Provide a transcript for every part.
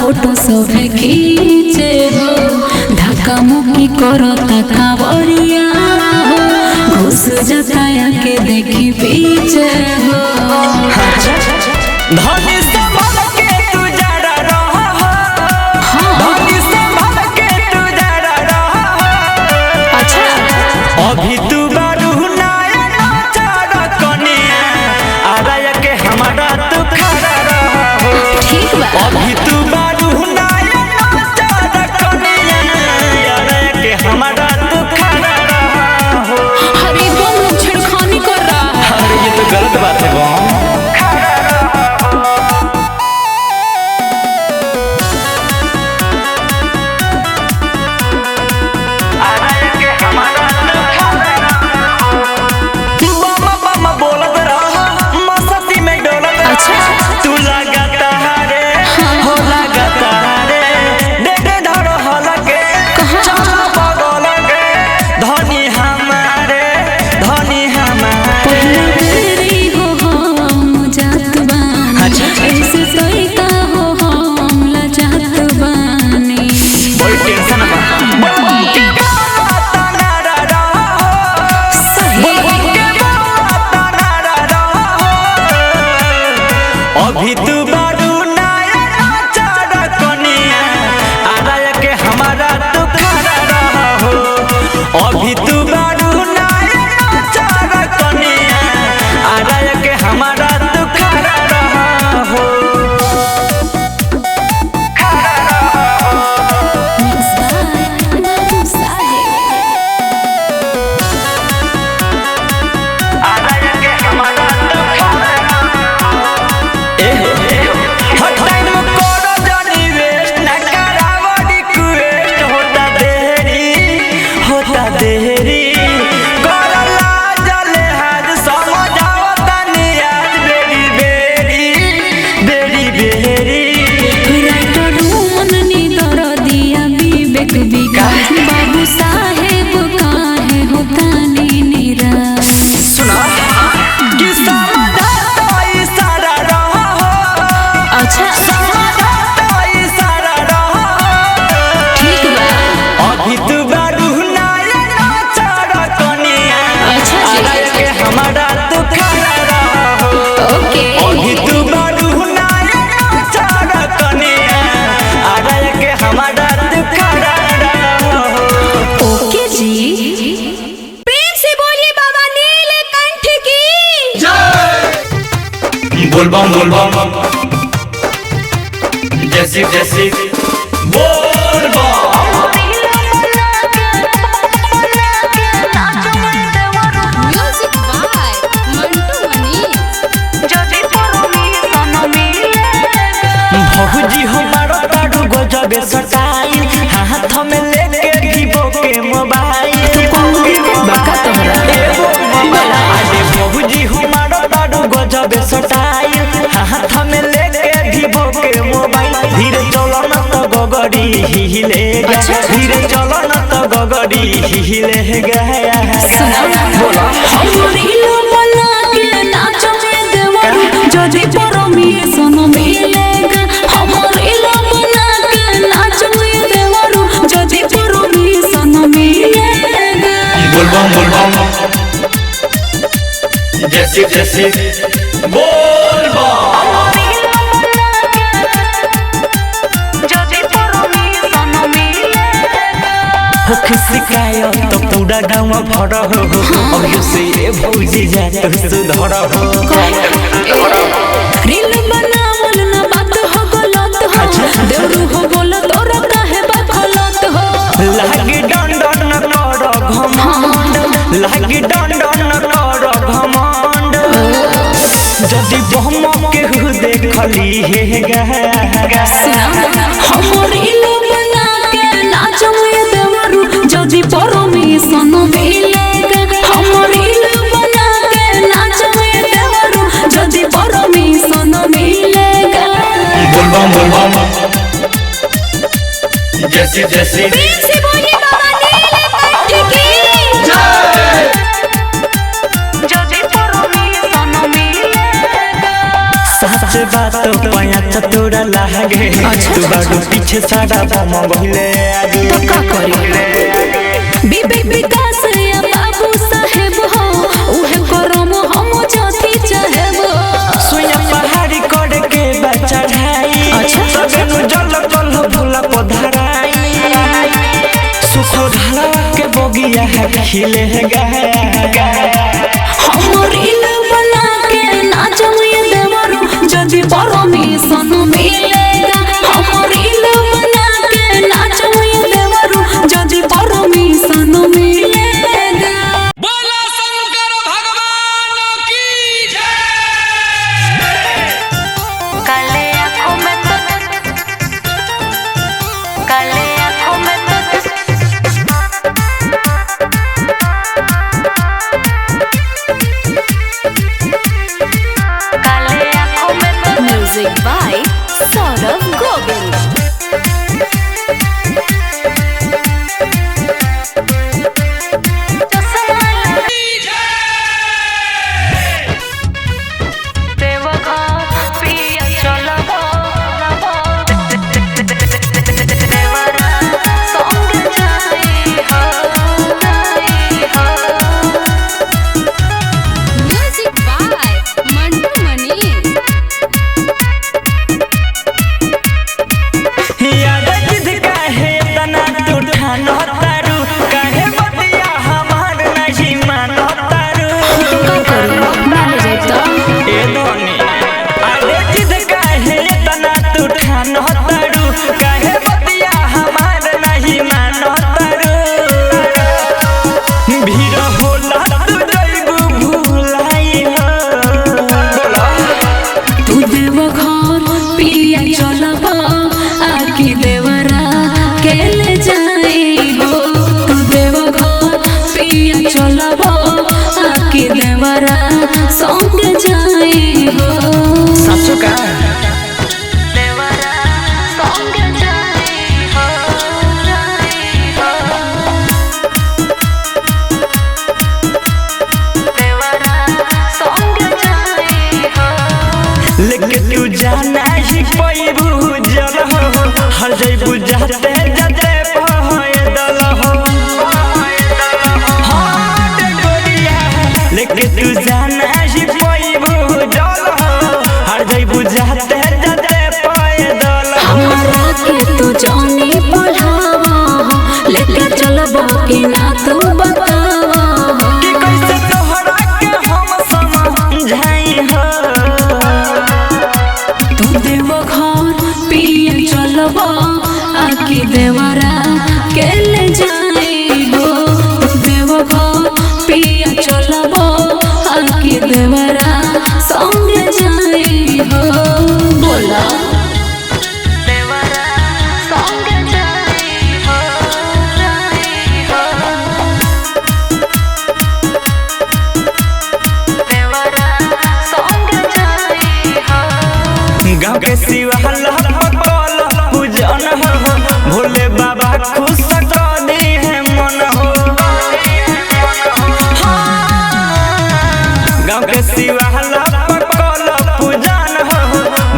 Photo सब खींचे हो, धक्का मुक्की करता कांवरिया हो, घुस जताया के देखी पीछे हो। धनी संभल के तू जरा रहा हो, धनी संभल के तू जरा रहा हो। अच्छा अभी तू बारू नया नाचा कनिया, आराया के हमारा तू खड़ा रहा हो। ठीक बा। अभी तू बारू नया नाचा कनिया, आराया के हमारा तू खड़ा रहा हो। अरे बम लोग छेड़खानी कर रहा है। अरे ये तो गलत बात है बम। अभी तू बारू नया नाचा कनिया, आराया के हमारा तू खड़ा रहा हो। अभी तू बारू नया नाचा कनिया, आराया के हमारा तू खड़ा रहा हो। बाबू साहेब काहे होता नीरा, सुना कि समाधान तो इशारा रहा हो। अच्छा समाधान तो इशारा रहा हो। ठीक बा। अभी तू बारू नया नाचा कनिया, अच्छा आराया के हमारा तू खड़ा रहा हो। ओके अभी तू बारू नया नाचा कनिया, आराया के हमारा तू खड़ा रहा हो। ओके जी। प्रेम से बोलिए बाबा नीलकंठ की जय। बोलबम बोलबम जैसी जैसी बोलबम। Music by Mantu Manish. भौजी हमारा दारू गजबे सटाई, हाथ में लेके वीवो के मोबाइल। अरे भौजी हमारा दारू गजबे सटाई, हाथ में लेके वीवो के मोबाइल। धीरे चलो न तो गगड़ी हिलेगा, धीरे चलो न तो गगड़ी हिलेगा। बोला हमरीलो बना के नाचो में देवरू, जदी परमिशन मिलेगा। हमरीलो बना के नाचो में देवरू, जदी परमिशन मिलेगा। बोलबम बोलबम जैसी जैसी बोलबम। शिकायत तो पूरा गाँव भर हो, अभी से ये भौजी जात सुधर हो। रील बनावल ना बात हो गलत हो, देवरू हो बोला तोरा काहे बखलत हो। लागी डंडन न कर घमंड, लागी डंडन न कर घमंड। जदि बहम के देखली हे गा, हमरीलो बना के नाचो में देवरू, जदी परमिशन मिलेगा। हमरीलो बना के नाचो में देवरू, जदी परमिशन मिलेगा। बोलबम बोलबम जैसी जैसी प्रेम से बोलिए बाबा नीलकंठ की जय। सच बात पया तो तोरा लागे तू बाडू पीछे सारा बम बहिले आगे तो का करी बीबी विकास या बाबू साहेब हो उहे करम हम जति चाहेब सुया पहाड़ी कोड़ के बच्चा ढाई सबनु जल कल भोला पधराई सुखो ढाला के बगिया है खिले गया हमर इल बना के नाचम ये देवरू जदि परमिशन मिलेगा हमर इल बना के नाचम ये देवरू जदि परमिशन मिलेगा बोला शंकर भगवान की जय। काले आँखों में music by Saurabh Govind music by Mantu Mani. याद जिद काहे तना तू ठानो तारू काहे बतिया हमार नहीं मानो तारू ए दोनी आगे जिद काहे तना तू ठानो तारू काहे बतिया हमार नहीं मानो तारू भीड़ होला तू जइबू भुलाई हो बोला तू देव घर पिया चलब आके देवरा के ले जाइबो तू देव घर पिया चलब आके देवरा संग जाइबो सासू का देवरा संग जाइबो देवरा संग जाइबो लेके तू जाना ही पैबू जल हो हर जइबू जाते जाते पैदल हो हाथ गोरिया लेके तू जाना ही पैबू जल हो हर जइबू जाते जाते पैदल हो हमरा के तू जानी पढ़ावा लेके चलबो कि ना तू बतावा कि कैसे तोहरा के हम समझाई हो तू देव घर पिया चलबो आके देवरा के ले जाइबो तू देव घर पिया चलबो आके देवरा संग जाइबो बोला देवरा संग जाइबो देवरा संग जाइबो गाँव के शिवाला कल पूजन हो भोले बाबा खुश कर दी है मन हो गाँव के शिवाला कल पूजन हो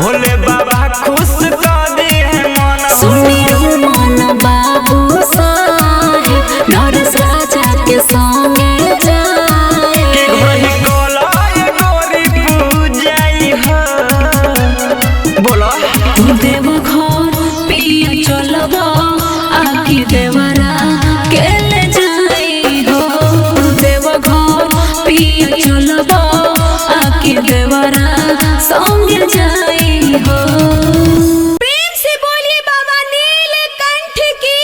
भोले बाबा खुश कर दी है मन हो सुनियो मन बाबू साहेब नरेश राजा के संगे जाए कि घोड़ी कल गोरी पूजाई हो बोलो तू देव घर पिया चलब आके देवरा के ले जाइबो तू देव घर पिया चलब आके देवरा संगे जाइबो प्रेम से बोलिए बाबा नीलकंठ की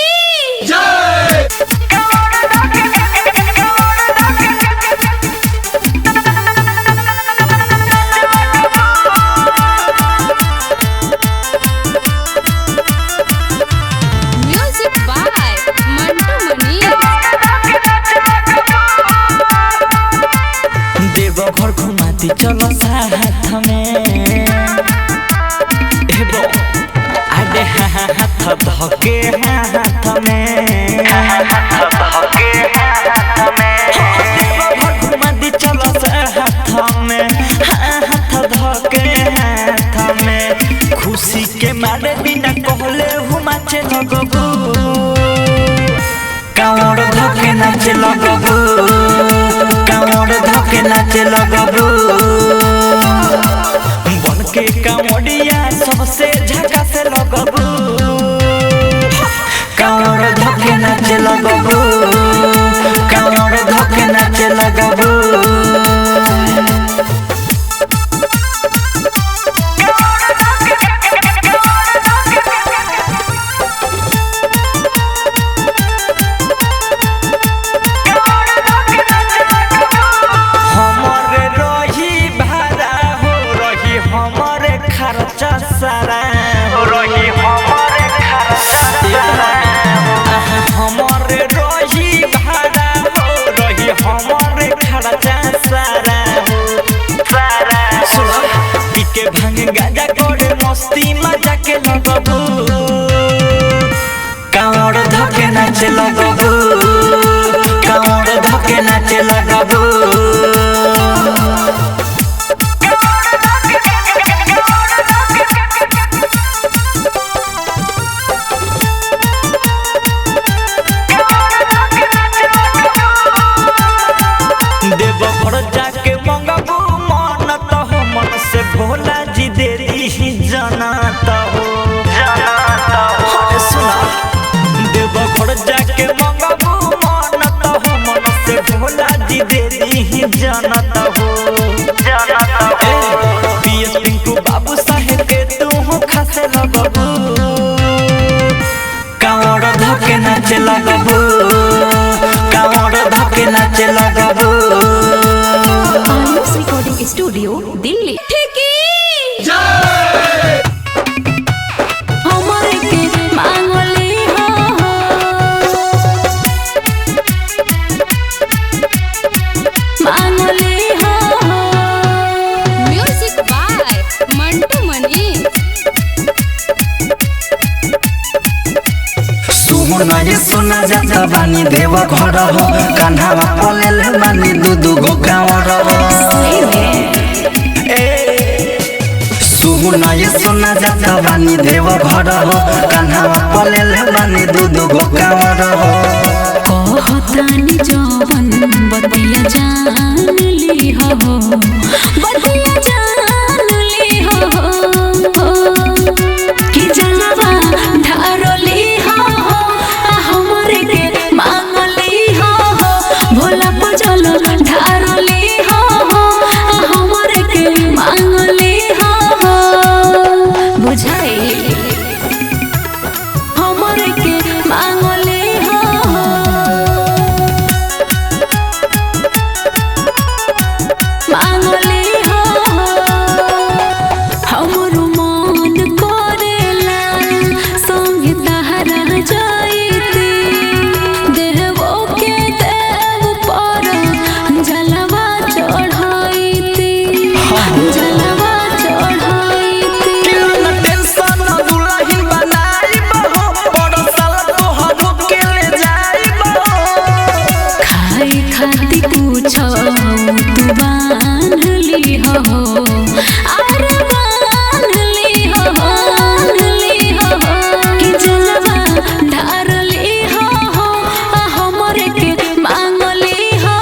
म्यूजिक बाय मंटू मनी। देव घर घुमाती चलो साथ में एबो आडे हाथ धके हाथ में देव घर घुमाती चलो साथ में हाथ धके हाथ में खुशी मारे बिना कहले हुमाचे लगबू कावड़ धके नाचे लगबू कावड़ धके नाचे लगबू बन के कावड़िया सबसे झकास लगबू कावड़ धके नाचे लगबू कावड़ धके नाचे लगबू खर्चा सारा रही हमारे खर्चा हमारे रही भाड़ा हो रही हमारे खर्चा सारा सारा सुनो पीके भांग गाजा करे मस्ती मजा के लगबू कावड़ धके नाचे लगबू कावड़ धके नाचे लगबू देव घर जाके मंगबू मन तो मन से भोला जी दे दी जाना तो सुना देव घर जाके मंगबू मन तो मन से भोला जी दे दी जाना तो पीएस पिंकू बाबू साहेब के तू खासे लगबू कावड़ धके नाचे लगबू कावड़ धके नाचे लगबू आयुष रिकॉर्डिंग स्टूडियो दिल्ली हमारे के मांगले हो मांगले हो म्यूजिक बाय मंटू मनी। सुना ये सुना जाता बानी देव घर हो कान्हावा पलेले बानी दूधू गो कावड़ सुना ये सुना जाता बानी देव घर हो कान्हावा पलेले बानी दूधू गो कावड़ कहतानी जवन बतिया जान ली हो बतिया जान ली हो कि जलवा ढारोली हो हमरे के मांगली हो भोला पजल ढारोली हो हमरे के मांगली हो बुझाई हमरे के मांगली हो मांगली हो हमरो मन करेला संगे तहरा जाईती देवो के देव पर जलवा चढ़ाईती जलवा चढ़ाईती टेंशन दुल्हन बनाई बहो बड़ साल तोहरो के ले जाई बहो खाई खाती कुछ तू बांधली हो अरे बांधली हो कि जलवा ढारली हो हमरे के मांगली हो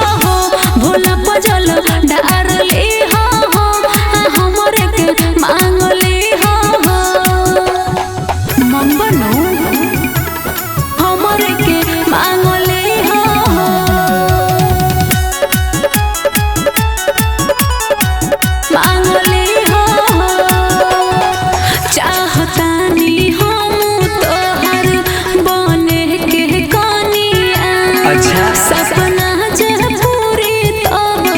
भोला पजल ढारली हो हमरे के मांगली हो मंगनो हमरे के मांगली हो मांगली हो चाहतानी हम तोहर बने के कनिया अच्छा। सपना जे पूरी तब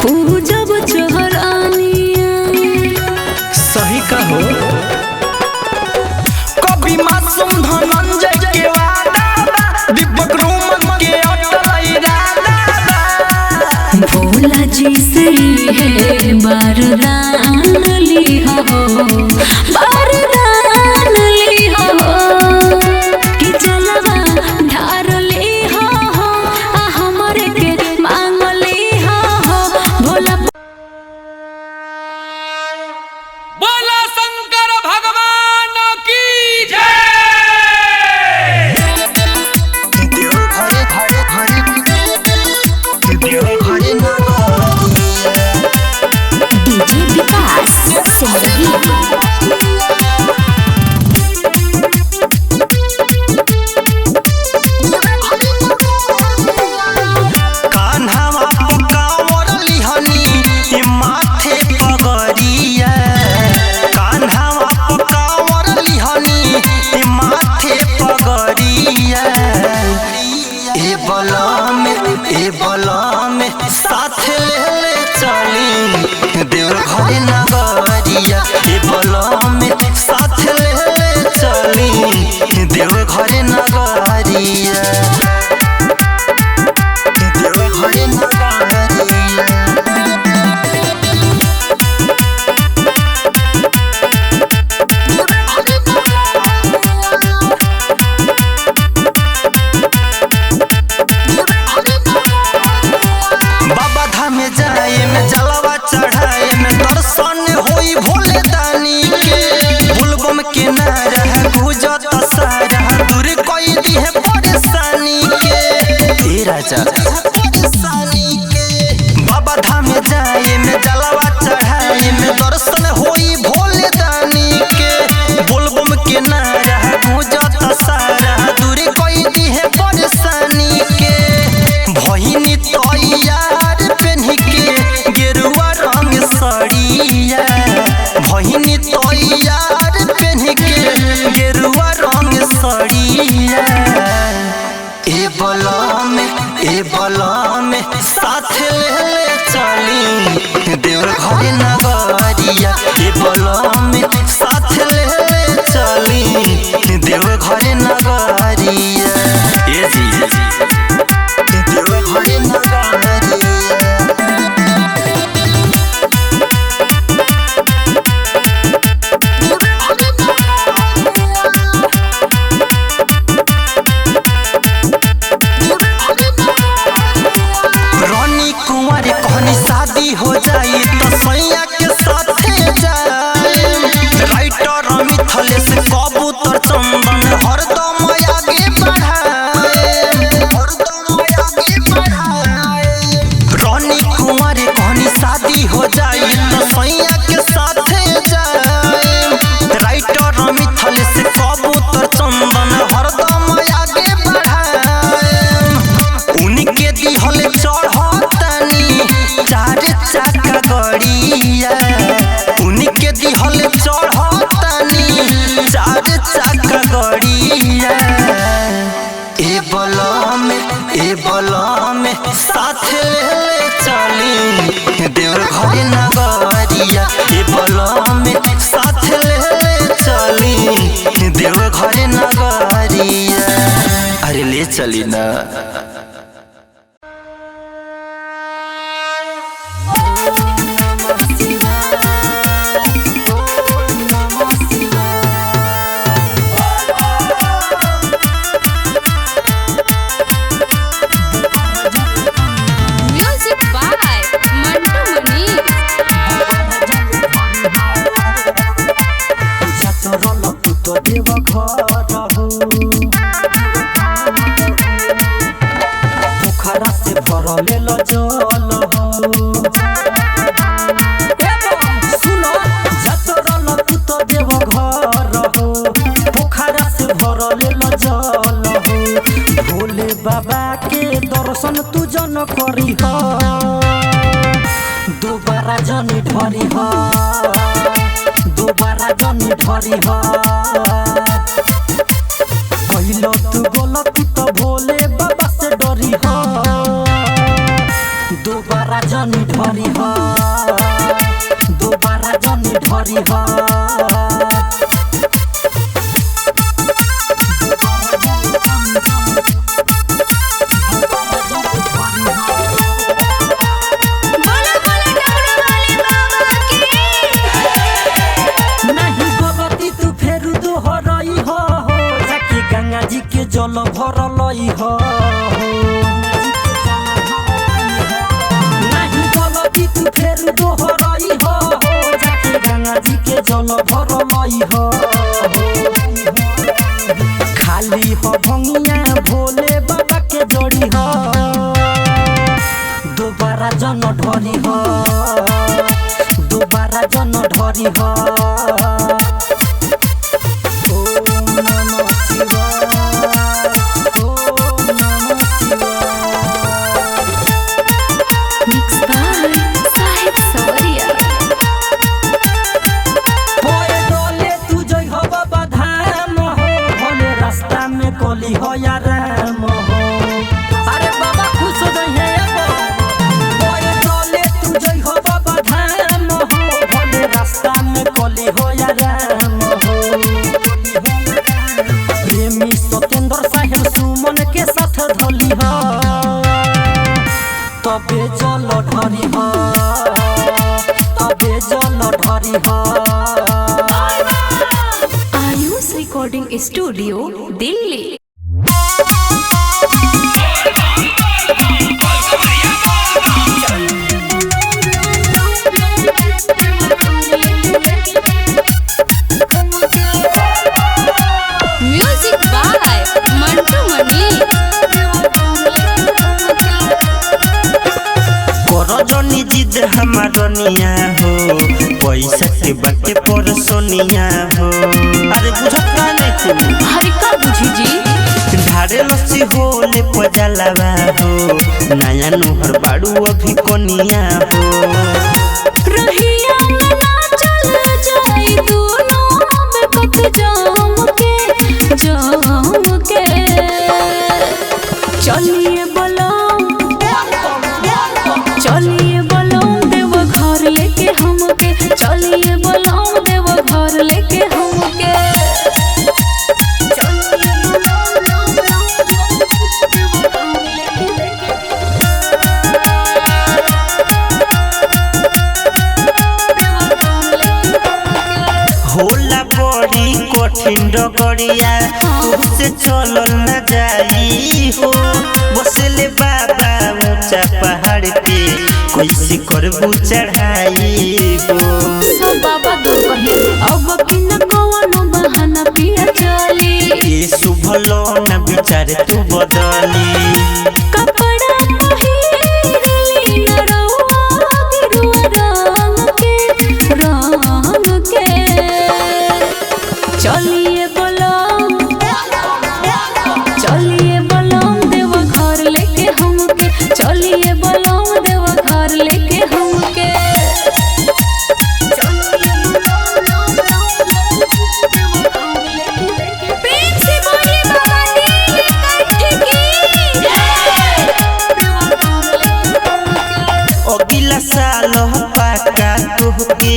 पूजब चोहरानिया सही कहो कभी मासूम धनंजय के वादा बा दीपक रोमन के अटल इरादा बा भोला जी से है वरदान ली हो वरदान ली हो कि जलवा ढारली हो हमरे के मांगली हो भोला बोला शंकर भगवान गुजत सारा दूर कोई दी है परेशानी के ए राजा परेशानी के बाबा धाम जाए में जलवा चढ़ाए में दर्शन होई भोले दानी के बोलबम के नारा गुजत सारा दूर कोई दी है परेशानी के भइनी तैयार पेन्ही के गेरुआ रंग साड़िया भइनी तैयार पेन्ही के गेरुआ रंग साड़िया ए बलम साथ ले चली देवर घरे नगरिया ए बलम साथ ले चली देवर घरे नगरिया ए जी देवर घरे नगरिया हो जाई तो सैया के साथे जाए राइटर मिथलेश कबूतर चंदन हरदम आगे बढ़ाए रानी कुंवारी कहनी शादी हो जाई तो सैया के साथे जाए राइटर मिथलेश कबूतर चंदन हरदम आगे बढ़ाए उनके दिहल चढ़तानी चार चक्का गड़िया उनके दिहल चढ़तानी चार चक्का गड़िया ए बलम साथ ले चली देवर घरे नगरिया ए बलम साथ ले चली देवर घरे नगरिया अरे ले चली ना पोखरा से भरले ल जल हो सुनो जतरल तू तो देव घर हो पोखरा से भरले ल जल हो भोले बाबा के दर्शन तू जन करी हो दोबारा जनी ढरी हो दोबारा जनी ढरी हो पहिलो तू गलती तो भोले बाबा से डरी हो दोबारा जनी ढरी हो दोबारा जनी ढरी हो जल भरलई हो नहीं गलती तू फेर दोहरई हो जाके गंगा जी के जल भरलई हो खाली हो भंगिया भोले बाबा के जोड़ी हो दोबारा जन ढरी हो दोबारा जन ढरी हो तबे जल ढरी हो तबे जल ढरी हो आयुष रिकॉर्डिंग स्टूडियो दिल्ली। हरी का बुझी जी ढारे लस्सी होले पजलवा हो नया नोहर बाड़ू अभी कोनिया हो रहिया में ना चल जाई दोनों में कत जाम के चलिए बलम देव घर लेके हमके चलिए बलम देव घर लेके हमके होला बड़ी कठिन डगरिया तुझसे चलल न जाई हो बसले बाबा ऊंचा पहाड़ पे कैसे करबू चढ़ाई हो सब बाबा दूर कही अब कि न कवनो बहाना पिया चली ये सुभलो न विचार तू बदली कपड़ा पहिरली न रउआ गिरुआ रंग के चलिए बलम देव घर लेके हमके चलिए बलम देव घर लेके हमके प्रेम से बोलिए बाबा नीलकंठ की अगला साल पाका तुहके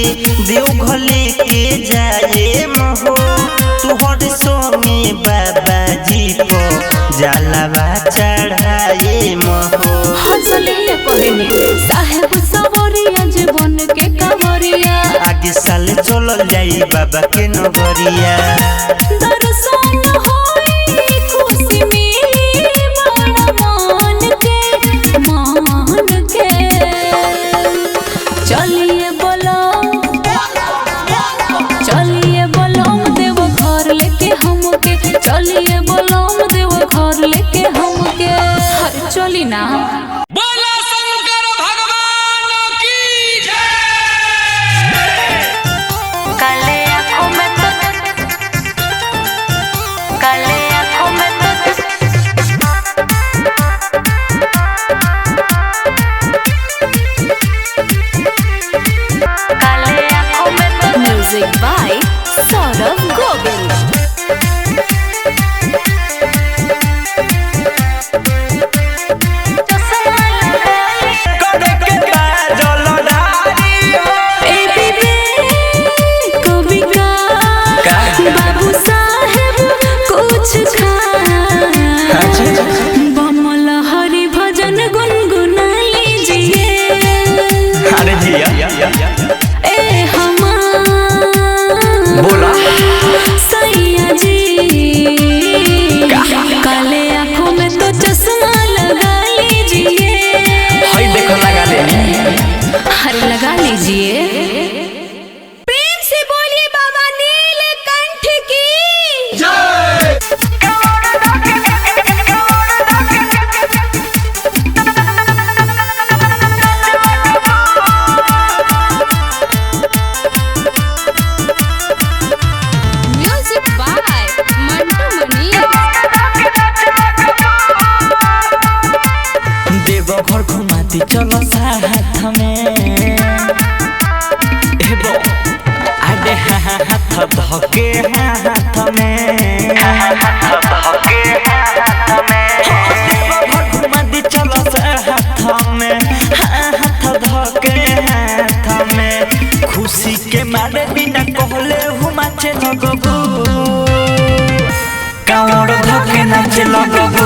देवघर लेके जाए महो तुहर सोमे बाबा जी को जलवा चढ़ाए महो हंसलिए कहनी साहेब सवरिया जीवन के कावरिया आगे साल चल जाई बाबा के नगरिया दर्शन होई खुशी मिली बड़ा मान के चलिए बलम देव घर लेके हमके चलिए बलम देव घर लेके हमके चली ना बोला शंकर भगवान की जय। काले आँखों में म्यूजिक बाय सौरभ गोविंद बाबू साहेब कुछ बमल हरि भजन गुनगुना लीजिए अरे जिया ए हमार बोला सैया जी काले आँखों में तो चश्मा लगा लीजिए हाय देखो लगा लेनी अरे लगा लीजिए प्रेम से बोलिए बाबा नीलकंठ की म्यूजिक बाय मंटू मनी। देवघर घुमाती चलो साथ में हेबो आडे हाथ धके हाथ में देवघर घुमाती चलो साथ में हाथ धके हाथ में खुशी के मारे बिना कहले हुमाचे लगबू कावड़ धके नाचे लगबू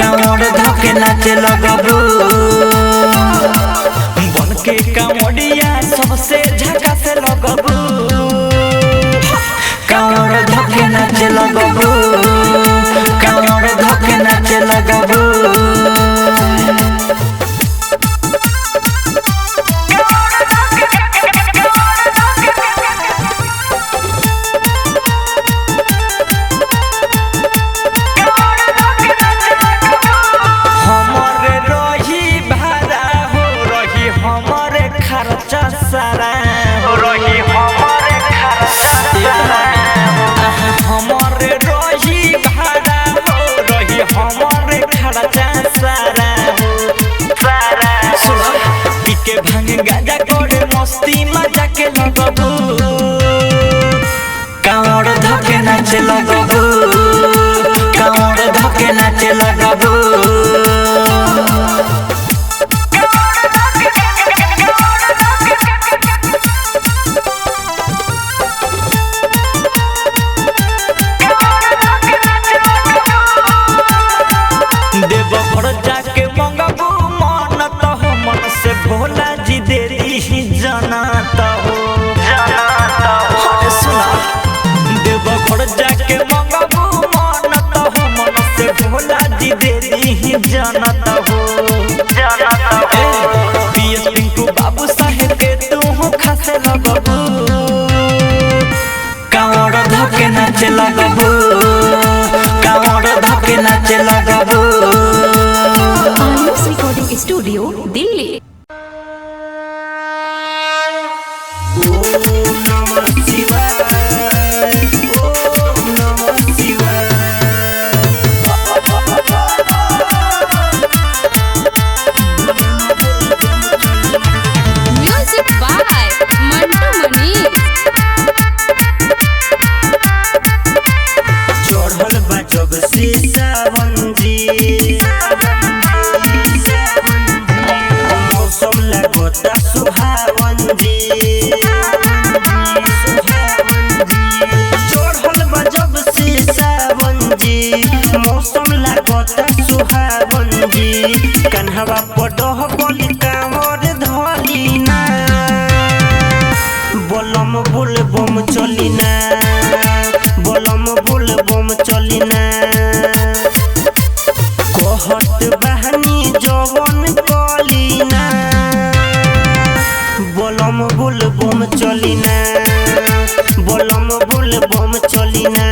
कावड़ धके नाचे लगबू बन के कावड़िया सबसे झकास लगबू कावड़ धके नाचे लगबू कावड़ धके नाचे लगबू हमरे नाचे लगबू कांवर धके नाचे लगबू देवघर जाके मंगबू मानत हो मन से भोला जी देरी ही जानत हो अरे सुना देवघर जाके मंगबू मानत हो मन से भोला जी देरी ही जानत हो पीएस पिंकू बाबू साहेब के तू खासे लगबू कांवर धके नाचे लगबू कांवर धके नाचे लगबू Ayush recording studio Delhi. Music by Mantu Manish. चढ़ल बा जब से सावन जी मौसम लगता सुहावन जी चढ़ल बा जब से सावन जी मौसम लगता सुहावन जी कन्हवा पटह बोली कांवर धली ना बोलम बोल बम चली ना बोलम बोल बम चली ना कहत बहनी जवन कली ना बोलम बोल बम चली ना बोलम बोल बम चली ना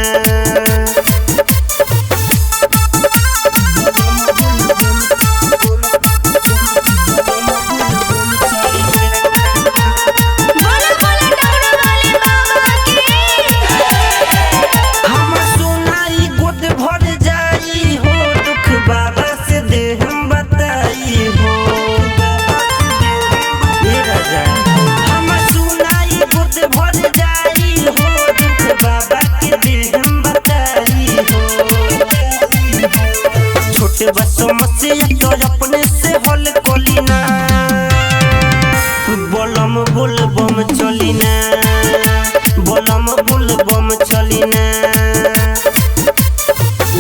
समस्या तो अपने से हल कोली ना बोलम बोल बम चली ना बोलम बोल बम चली ना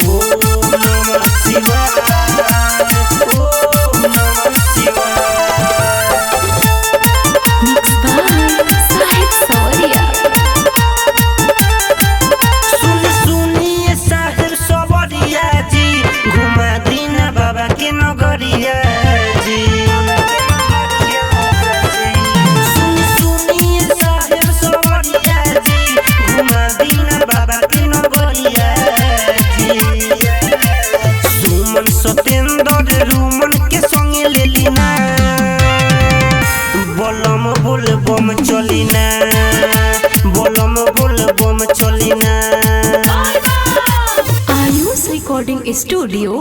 ओम नमः शिवाय ओम नमः शिवाय मिक्स बाय साहिब सवरिया। सुनिए साहिब सवरिया जी घुमा दीना बाबा के नगरिया जी सुनिए साहिब सवरिया जी घुमा दीना बाबा के नगरिया जी सुमन सतेंद्र रूमन के संगे लेली ना बोलम बोल बम चली ना बोलम बोल बम चली ना आयुष रिकॉर्डिंग स्टूडियो